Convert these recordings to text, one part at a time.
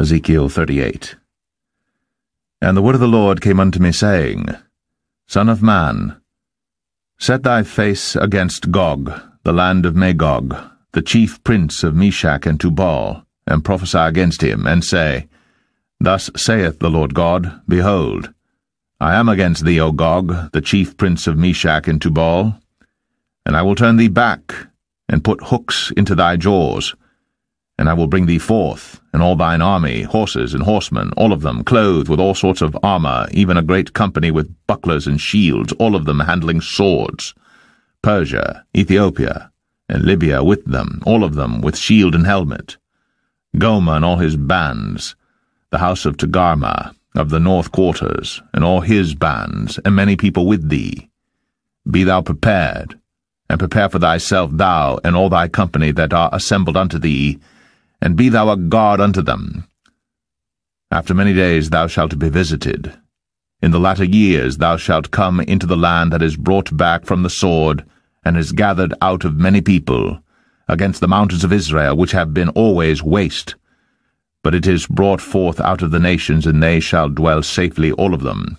Ezekiel 38. And the word of the Lord came unto me, saying, Son of man, set thy face against Gog, the land of Magog, the chief prince of Meshach and Tubal, and prophesy against him, and say, Thus saith the Lord God, Behold, I am against thee, O Gog, the chief prince of Meshach and Tubal, and I will turn thee back, and put hooks into thy jaws, and I will bring thee forth, and all thine army, horses and horsemen, all of them clothed with all sorts of armor, even a great company with bucklers and shields, all of them handling swords, Persia, Ethiopia, and Libya with them, all of them with shield and helmet, Gomer and all his bands, the house of Togarmah, of the north quarters, and all his bands, and many people with thee. Be thou prepared, and prepare for thyself thou and all thy company that are assembled unto thee, and be thou a guard unto them. After many days thou shalt be visited. In the latter years thou shalt come into the land that is brought back from the sword, and is gathered out of many people, against the mountains of Israel, which have been always waste. But it is brought forth out of the nations, and they shall dwell safely, all of them.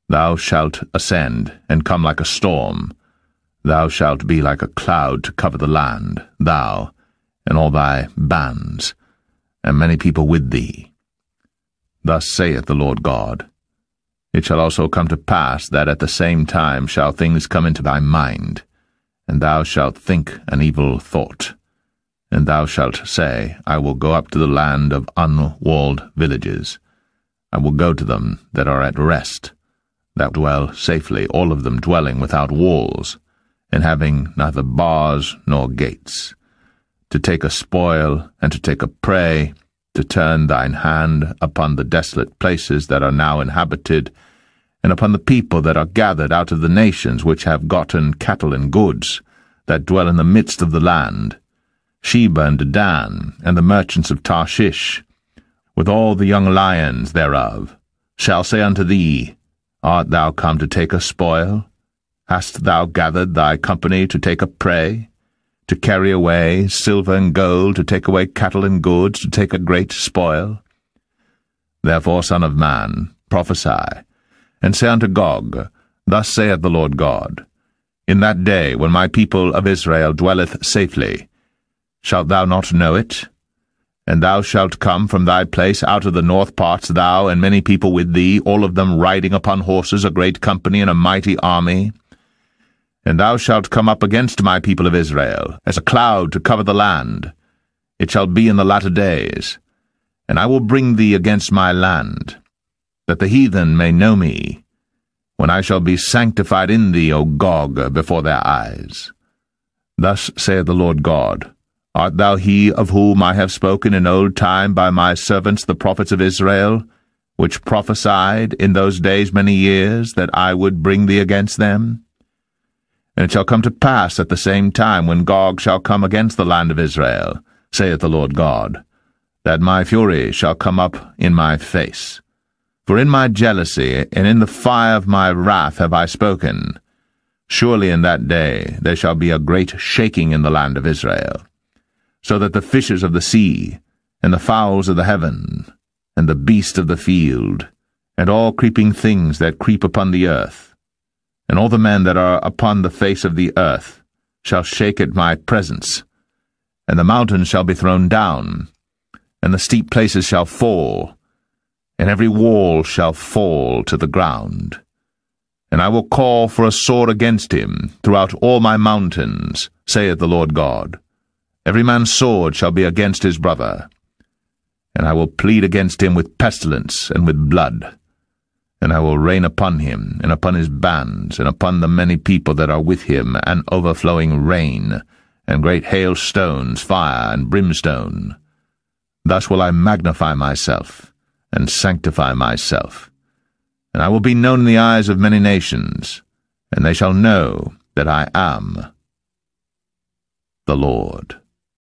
Thou shalt ascend, and come like a storm. Thou shalt be like a cloud to cover the land, thou, and all thy bands, and many people with thee. Thus saith the Lord God, It shall also come to pass that at the same time shall things come into thy mind, and thou shalt think an evil thought. And thou shalt say, I will go up to the land of unwalled villages. I will go to them that are at rest, that dwell safely, all of them dwelling without walls, and having neither bars nor gates, to take a spoil and to take a prey, to turn thine hand upon the desolate places that are now inhabited, and upon the people that are gathered out of the nations which have gotten cattle and goods, that dwell in the midst of the land, Sheba and Dedan, and the merchants of Tarshish, with all the young lions thereof, shall say unto thee, Art thou come to take a spoil? Hast thou gathered thy company to take a prey, to carry away silver and gold, to take away cattle and goods, to take a great spoil? Therefore, Son of man, prophesy, and say unto Gog, Thus saith the Lord God, In that day when my people of Israel dwelleth safely, shalt thou not know it? And thou shalt come from thy place out of the north parts, thou and many people with thee, all of them riding upon horses, a great company and a mighty army. And thou shalt come up against my people of Israel, as a cloud to cover the land. It shall be in the latter days. And I will bring thee against my land, that the heathen may know me, when I shall be sanctified in thee, O Gog, before their eyes. Thus saith the Lord God, Art thou he of whom I have spoken in old time by my servants the prophets of Israel, which prophesied in those days many years that I would bring thee against them? And it shall come to pass at the same time when Gog shall come against the land of Israel, saith the Lord God, that my fury shall come up in my face. For in my jealousy and in the fire of my wrath have I spoken. Surely in that day there shall be a great shaking in the land of Israel, so that the fishes of the sea, and the fowls of the heaven, and the beast of the field, and all creeping things that creep upon the earth, and all the men that are upon the face of the earth, shall shake at my presence, and the mountains shall be thrown down, and the steep places shall fall, and every wall shall fall to the ground. And I will call for a sword against him throughout all my mountains, saith the Lord God. Every man's sword shall be against his brother. And I will plead against him with pestilence and with blood. And I will rain upon him, and upon his bands, and upon the many people that are with him, an overflowing rain, and great hailstones, fire, and brimstone. Thus will I magnify myself, and sanctify myself. And I will be known in the eyes of many nations, and they shall know that I am the Lord.